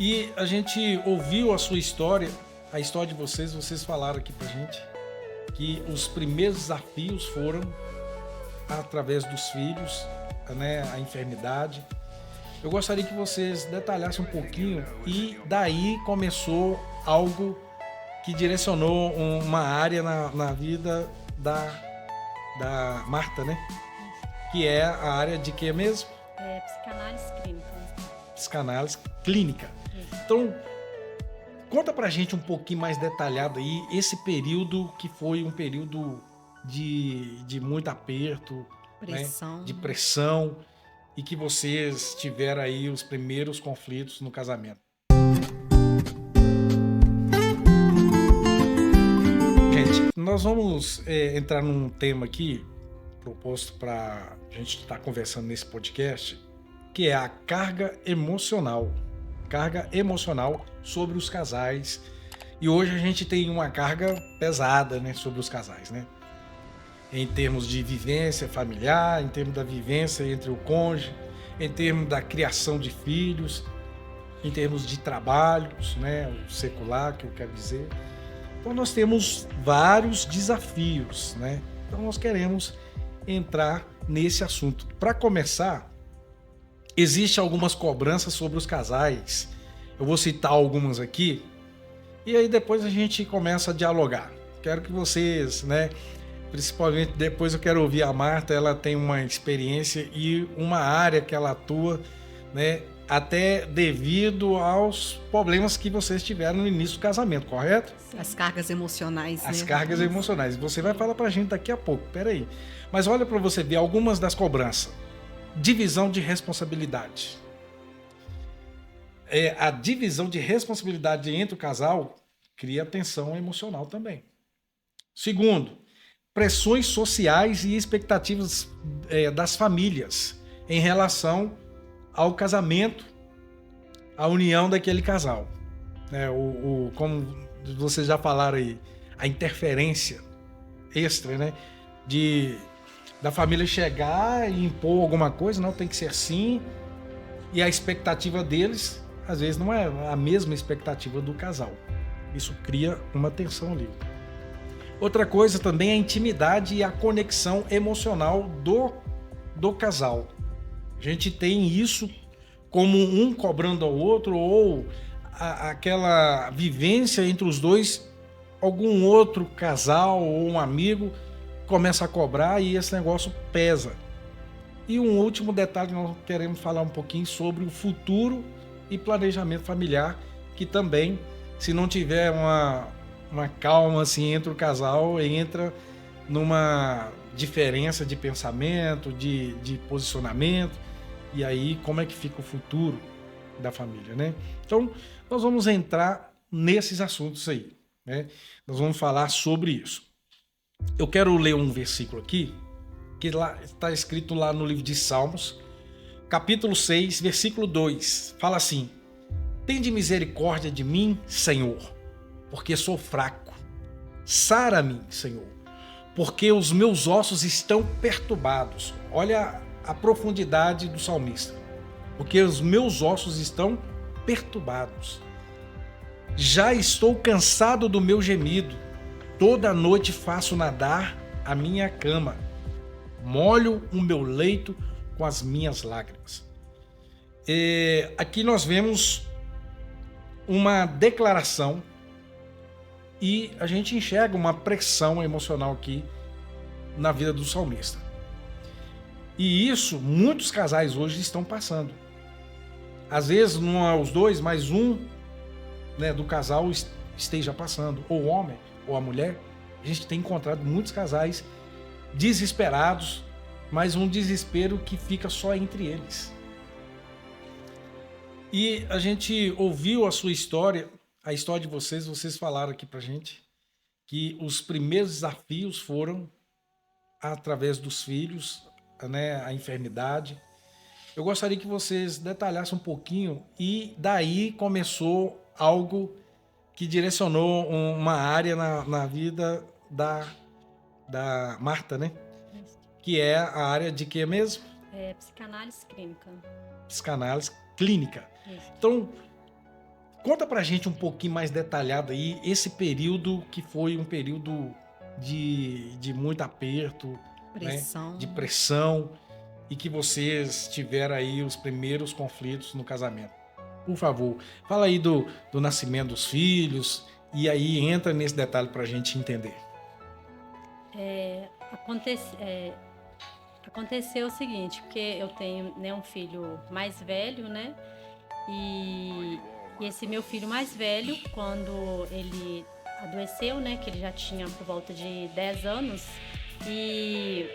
E a gente ouviu a sua história, a história de vocês. Vocês falaram aqui pra gente que os primeiros desafios foram através dos filhos, né, a enfermidade. Eu gostaria que vocês detalhassem um pouquinho e daí começou algo que direcionou uma área na vida da Marta, né? Que é a área de quê mesmo? Psicanálise clínica. Psicanálise clínica. Isso. Então, conta pra gente um pouquinho mais detalhado aí esse período que foi um período de muito aperto, Pressão. né? De pressão, e que vocês tiveram aí os primeiros conflitos no casamento. Gente, nós vamos entrar num tema aqui proposto para a gente estar conversando nesse podcast, que é a carga emocional sobre os casais. E hoje a gente tem uma carga pesada, né, sobre os casais, né? Em termos de vivência familiar, em termos da vivência entre o cônjuge, em termos da criação de filhos, em termos de trabalhos, né, o secular, que eu quero dizer. Então nós temos vários desafios, né? Então nós queremos entrar nesse assunto. Para começar, existem algumas cobranças sobre os casais. Eu vou citar algumas aqui e aí depois a gente começa a dialogar. Quero que vocês, né? Principalmente depois eu quero ouvir a Marta, ela tem uma experiência e uma área que ela atua, né? Até devido aos problemas que vocês tiveram no início do casamento, correto? As cargas emocionais, As né? cargas emocionais. Você vai falar pra gente daqui a pouco, peraí. Mas olha para você ver algumas das cobranças. Divisão de responsabilidade. A divisão de responsabilidade entre o casal cria tensão emocional também. Segundo, pressões sociais e expectativas das famílias em relação ao casamento, à união daquele casal. Como vocês já falaram aí, a interferência extra, né? Da família chegar e impor alguma coisa, não tem que ser assim, e a expectativa deles, às vezes, não é a mesma expectativa do casal. Isso cria uma tensão ali. Outra coisa também é a intimidade e a conexão emocional do casal. A gente tem isso como um cobrando ao outro, ou aquela vivência entre os dois, algum outro casal ou um amigo começa a cobrar e esse negócio pesa. E um último detalhe, nós queremos falar um pouquinho sobre o futuro e planejamento familiar, que também, se não tiver uma calma assim entre o casal, entra numa diferença de pensamento, de posicionamento, e aí como é que fica o futuro da família, né? Então, nós vamos entrar nesses assuntos aí, né? Nós vamos falar sobre isso. Eu quero ler um versículo aqui, que lá está escrito lá no livro de Salmos, capítulo 6, versículo 2, fala assim: tende misericórdia de mim, Senhor, porque sou fraco. Sara-me, Senhor, porque os meus ossos estão perturbados. Olha a profundidade do salmista. Porque os meus ossos estão perturbados. Já estou cansado do meu gemido. Toda noite faço nadar a minha cama. Molho o meu leito com as minhas lágrimas. Aqui nós vemos uma declaração e a gente enxerga uma pressão emocional aqui na vida do salmista. E isso muitos casais hoje estão passando. Às vezes não é os dois, mas um, né, do casal esteja passando, ou o homem ou a mulher. A gente tem encontrado muitos casais desesperados, mas um desespero que fica só entre eles. E a gente ouviu a sua história, a história de vocês falaram aqui pra gente que os primeiros desafios foram através dos filhos, né, a enfermidade. Eu gostaria que vocês detalhassem um pouquinho e daí começou algo que direcionou uma área na vida da Marta, né? Que é a área de quê mesmo? Psicanálise clínica. Psicanálise clínica. Isso. Então, Conta pra gente um pouquinho mais detalhado aí esse período que foi um período de muito aperto, né? Pressão. De pressão, e que vocês tiveram aí os primeiros conflitos no casamento. Por favor, fala aí do nascimento dos filhos e aí entra nesse detalhe pra gente entender. Aconteceu o seguinte, porque eu tenho, né, um filho mais velho, né? E esse meu filho mais velho, quando ele adoeceu, né, que ele já tinha por volta de 10 anos, e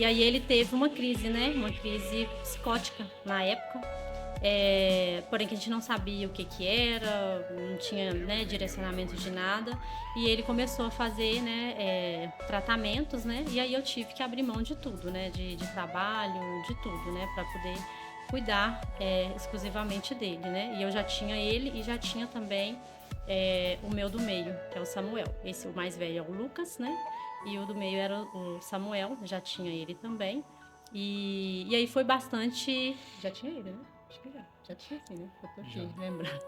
aí ele teve uma crise, né, uma crise psicótica na época, porém que a gente não sabia o que era, não tinha, né, direcionamento de nada, e ele começou a fazer, né, tratamentos, né, e aí eu tive que abrir mão de tudo, né, de trabalho, de tudo, né, para poder cuidar exclusivamente dele, né? E eu já tinha ele e já tinha também o meu do meio, que é o Samuel. Esse, o mais velho, é o Lucas, né? E o do meio era o Samuel, já tinha ele também. E aí foi bastante... Já tinha ele, né? Acho que já tinha sim, né? Eu tô aqui, lembrando.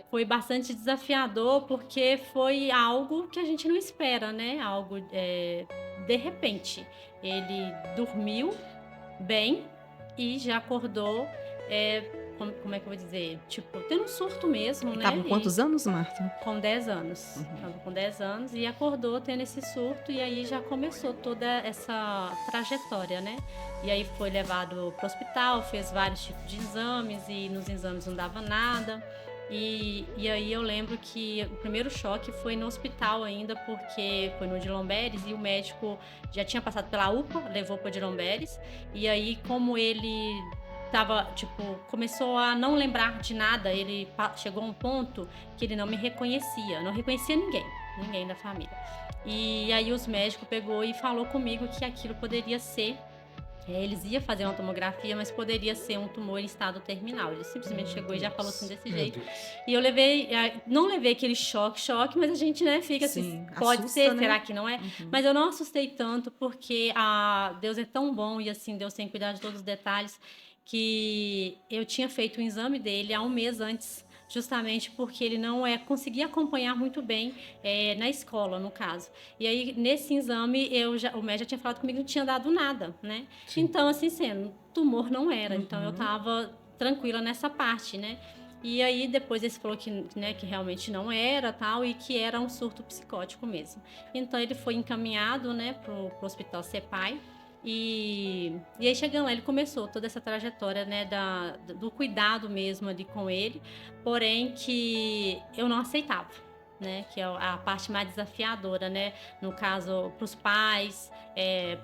Foi bastante desafiador porque foi algo que a gente não espera, né? Algo de repente. Ele dormiu bem e já acordou, como é que eu vou dizer? Tipo, tendo um surto mesmo, né? Tava com quantos anos, Marta? Com 10 anos. Tava com 10 anos e acordou tendo esse surto e aí já começou toda essa trajetória, né? E aí foi levado para o hospital, fez vários tipos de exames e nos exames não dava nada. E aí eu lembro que o primeiro choque foi no hospital ainda, porque foi no Dilomberes e o médico já tinha passado pela UPA, levou para o Dilomberes. E aí, como ele tava, tipo, começou a não lembrar de nada, ele chegou a um ponto que ele não me reconhecia, não reconhecia ninguém da família. E aí os médicos pegou e falou comigo que aquilo poderia ser... eles iam fazer uma tomografia, mas poderia ser um tumor em estado terminal. Ele simplesmente chegou e já falou assim desse jeito. E eu não levei aquele choque, mas a gente, né, fica assim, pode assusta, ser, né? será que não é? Mas eu não assustei tanto, porque Deus é tão bom e assim, Deus tem cuidado de todos os detalhes, que eu tinha feito o exame dele há um mês antes, justamente porque ele não conseguia acompanhar muito bem na escola, no caso. E aí, nesse exame, o médico já tinha falado comigo que não tinha dado nada, né? Sim. Então, assim, sendo, tumor não era. Então, eu estava tranquila nessa parte, né? E aí, depois, ele falou que, né, que realmente não era, tal, e que era um surto psicótico mesmo. Então, ele foi encaminhado, né, pro Hospital CEPAI. E aí, chegando lá, ele começou toda essa trajetória, né, do cuidado mesmo ali com ele, porém que eu não aceitava, né, que é a parte mais desafiadora, né, no caso, para os pais,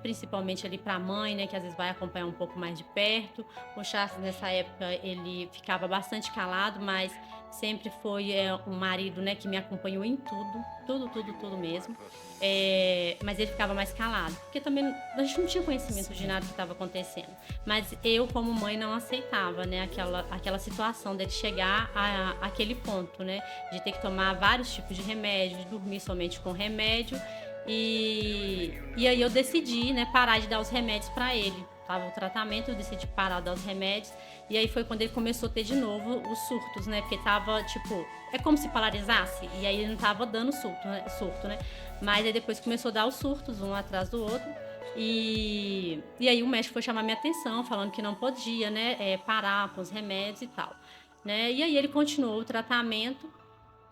principalmente ali para a mãe, né, que às vezes vai acompanhar um pouco mais de perto. O Charles, nessa época, ele ficava bastante calado, mas sempre foi um marido, né, que me acompanhou em tudo mesmo. Mas ele ficava mais calado, porque também a gente não tinha conhecimento de nada que estava acontecendo. Mas eu, como mãe, não aceitava, né, aquela situação dele chegar àquele ponto, né, de ter que tomar vários tipos de remédio, de dormir somente com remédio. E aí eu decidi, né, parar de dar os remédios para ele. Tava o tratamento, eu decidi parar de dar os remédios. E aí foi quando ele começou a ter de novo os surtos, né? Porque tava, tipo, é como se paralisasse. E aí ele não tava dando surto, né? Mas aí depois começou a dar os surtos, um atrás do outro. E aí o médico foi chamar minha atenção, falando que não podia, né? Parar com os remédios e tal, né? E aí ele continuou o tratamento.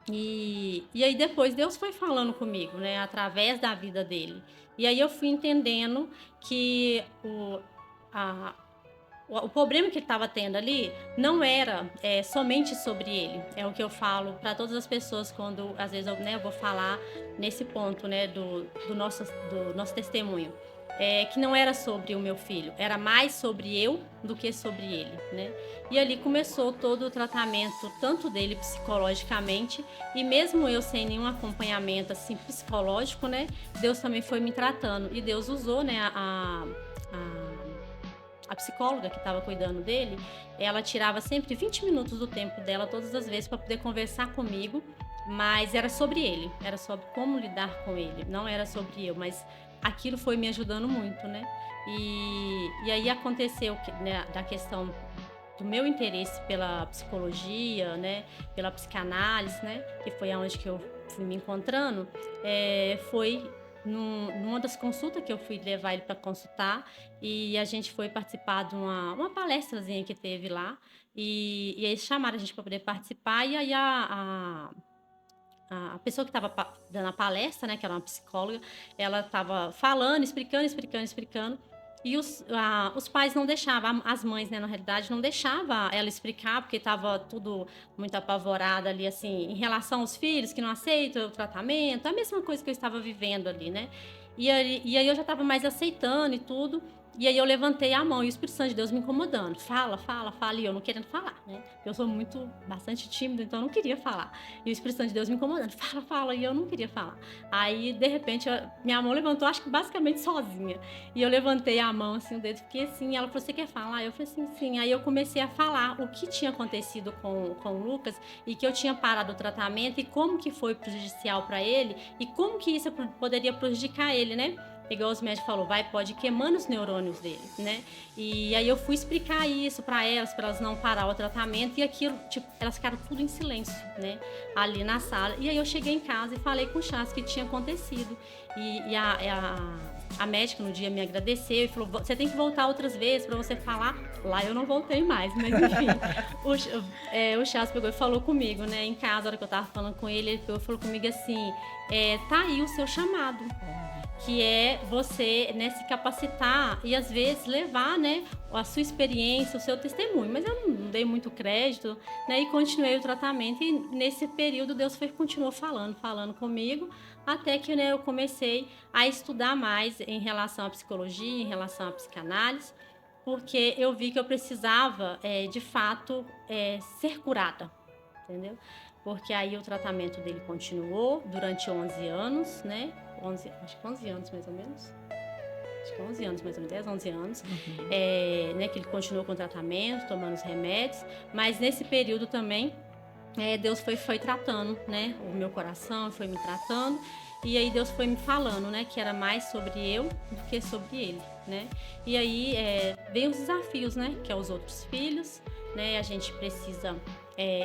E aí depois Deus foi falando comigo, né? Através da vida dele. E aí eu fui entendendo que o problema que ele estava tendo ali não era somente sobre ele. É o que eu falo para todas as pessoas quando, às vezes, eu vou falar nesse ponto, né, do nosso testemunho. Que não era sobre o meu filho, era mais sobre eu do que sobre ele, né? E ali começou todo o tratamento, tanto dele psicologicamente, e mesmo eu sem nenhum acompanhamento assim psicológico, né? Deus também foi me tratando, e Deus usou, né, a psicóloga que estava cuidando dele. Ela tirava sempre 20 minutos do tempo dela, todas as vezes, para poder conversar comigo, mas era sobre ele, era sobre como lidar com ele, não era sobre eu, mas aquilo foi me ajudando muito, né? E aí aconteceu, né, da questão do meu interesse pela psicologia, né, pela psicanálise, né, que foi aonde que eu fui me encontrando, foi numa das consultas que eu fui levar ele para consultar, e a gente foi participar de uma palestrazinha que teve lá, e aí chamaram a gente para poder participar, e aí a pessoa que estava dando a palestra, né, que era uma psicóloga, ela estava falando, explicando, e os pais não deixavam, as mães, né, na realidade, não deixavam ela explicar, porque estava tudo muito apavorado ali, assim, em relação aos filhos que não aceitam o tratamento, a mesma coisa que eu estava vivendo ali, né? E aí eu já estava mais aceitando e tudo. E aí eu levantei a mão e o Espírito Santo de Deus me incomodando. Fala, e eu não querendo falar, né? Eu sou bastante tímida, então eu não queria falar. E o Espírito Santo de Deus me incomodando. Fala, e eu não queria falar. Aí, de repente, minha mão levantou, acho que basicamente sozinha. E eu levantei a mão, assim, o dedo, fiquei assim. Ela falou, você quer falar? Eu falei assim, sim. Aí eu comecei a falar o que tinha acontecido com o Lucas e que eu tinha parado o tratamento e como que foi prejudicial para ele e como que isso poderia prejudicar ele, né? Igual os médicos falaram, pode queimando os neurônios dele, né? E aí eu fui explicar isso para elas não parar o tratamento, e aquilo, tipo, elas ficaram tudo em silêncio, né? Ali na sala. E aí eu cheguei em casa e falei com o Charles que tinha acontecido. E a médica no dia me agradeceu e falou, você tem que voltar outras vezes para você falar. Lá eu não voltei mais, mas enfim. o Charles pegou e falou comigo, né? Em casa, a hora que eu tava falando com ele pegou e falou comigo assim, tá aí o seu chamado. Que é você, né, se capacitar e às vezes levar, né, a sua experiência, o seu testemunho. Mas eu não dei muito crédito, né, e continuei o tratamento. E nesse período Deus continuou falando comigo, até que, né, eu comecei a estudar mais em relação à psicologia, em relação à psicanálise, porque eu vi que eu precisava, de fato, ser curada, entendeu? Porque aí o tratamento dele continuou durante 11 anos, né? Acho que 11 anos mais ou menos. Acho que 11 anos mais ou menos, 10, 11 anos. Né, que ele continuou com o tratamento, tomando os remédios. Mas nesse período também, Deus foi tratando, né? O meu coração foi me tratando. E aí Deus foi me falando, né? Que era mais sobre eu do que sobre ele, né? E aí vem os desafios, né? Que é os outros filhos, né? A gente precisa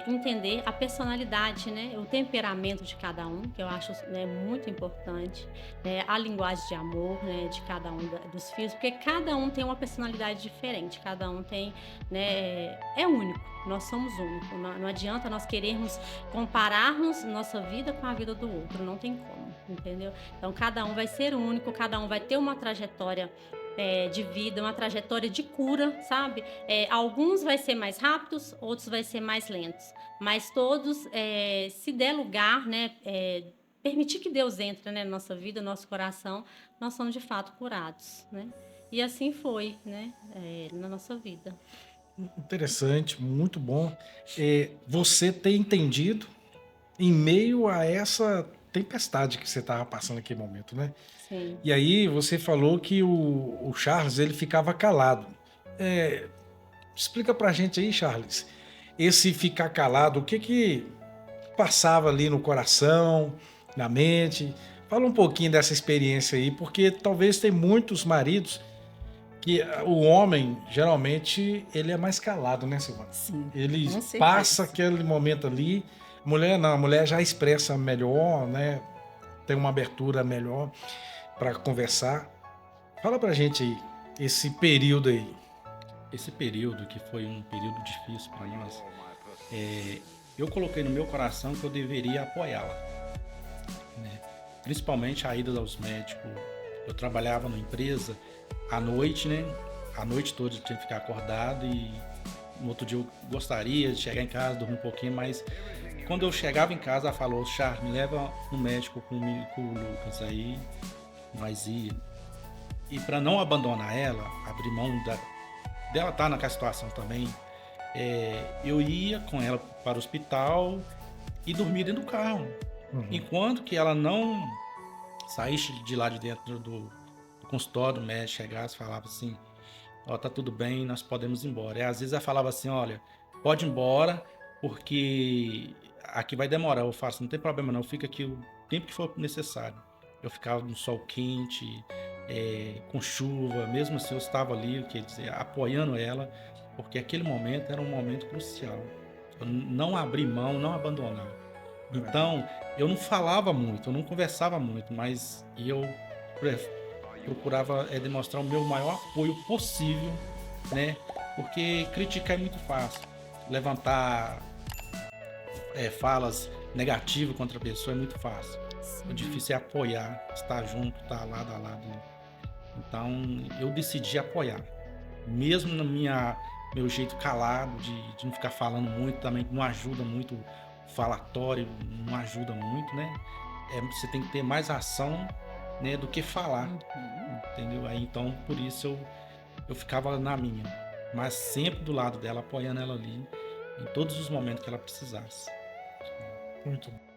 entender a personalidade, né? O temperamento de cada um, que eu acho, né, muito importante, né? A linguagem de amor, né, de cada um dos filhos, porque cada um tem uma personalidade diferente, cada um tem, né, é único, nós somos únicos, não adianta nós querermos compararmos nossa vida com a vida do outro, não tem como, entendeu? Então cada um vai ser único, cada um vai ter uma trajetória de vida, uma trajetória de cura, sabe? Alguns vai ser mais rápidos, outros vai ser mais lentos, mas todos, se der lugar, né, permitir que Deus entre, né, na nossa vida, no nosso coração, nós somos de fato curados, né? E assim foi, né, na nossa vida. Interessante, muito bom. Você ter entendido em meio a essa tempestade que você estava passando naquele momento, né? Sim. E aí você falou que o Charles, ele ficava calado. Explica pra gente aí, Charles, esse ficar calado, o que passava ali no coração, na mente? Fala um pouquinho dessa experiência aí, porque talvez tem muitos maridos que o homem, geralmente, ele é mais calado, né, Silvana? Sim, Ele com certeza. passa aquele momento ali. Mulher não, a mulher já expressa melhor, né? Tem uma abertura melhor para conversar. Fala pra gente aí, esse período aí. Esse período, que foi um período difícil para nós, eu coloquei no meu coração que eu deveria apoiá-la, né? Principalmente a ida aos médicos. Eu trabalhava numa empresa à noite, né? A noite toda eu tinha que ficar acordado, e no outro dia eu gostaria de chegar em casa, dormir um pouquinho, mas quando eu chegava em casa, ela falou, Charles, me leva no médico comigo, com o Lucas. Aí nós ia. E para não abandonar ela, abrir mão dela estar naquela situação também, eu ia com ela para o hospital e dormia dentro do carro. Enquanto que ela não saísse de lá de dentro do consultório, do médico, chegasse e falava assim, tá tudo bem, nós podemos ir embora. E às vezes ela falava assim, olha, pode ir embora, porque aqui vai demorar. Eu falo assim, não tem problema não, fica aqui o tempo que for necessário. Eu ficava no sol quente, com chuva, mesmo assim eu estava ali, quer dizer, apoiando ela, porque aquele momento era um momento crucial. Eu não abri mão, não abandonar. Então, eu não falava muito, eu não conversava muito, mas eu procurava demonstrar o meu maior apoio possível, né? Porque criticar é muito fácil. Levantar falas negativas contra a pessoa é muito fácil. O difícil é apoiar, estar junto, estar lado a lado. Então, eu decidi apoiar. Mesmo no meu jeito calado, de não ficar falando muito, também não ajuda muito, o falatório não ajuda muito, né? Você tem que ter mais ação, né, do que falar, entendeu? Aí, então, por isso eu ficava na minha, mas sempre do lado dela, apoiando ela ali, em todos os momentos que ela precisasse. Muito bom.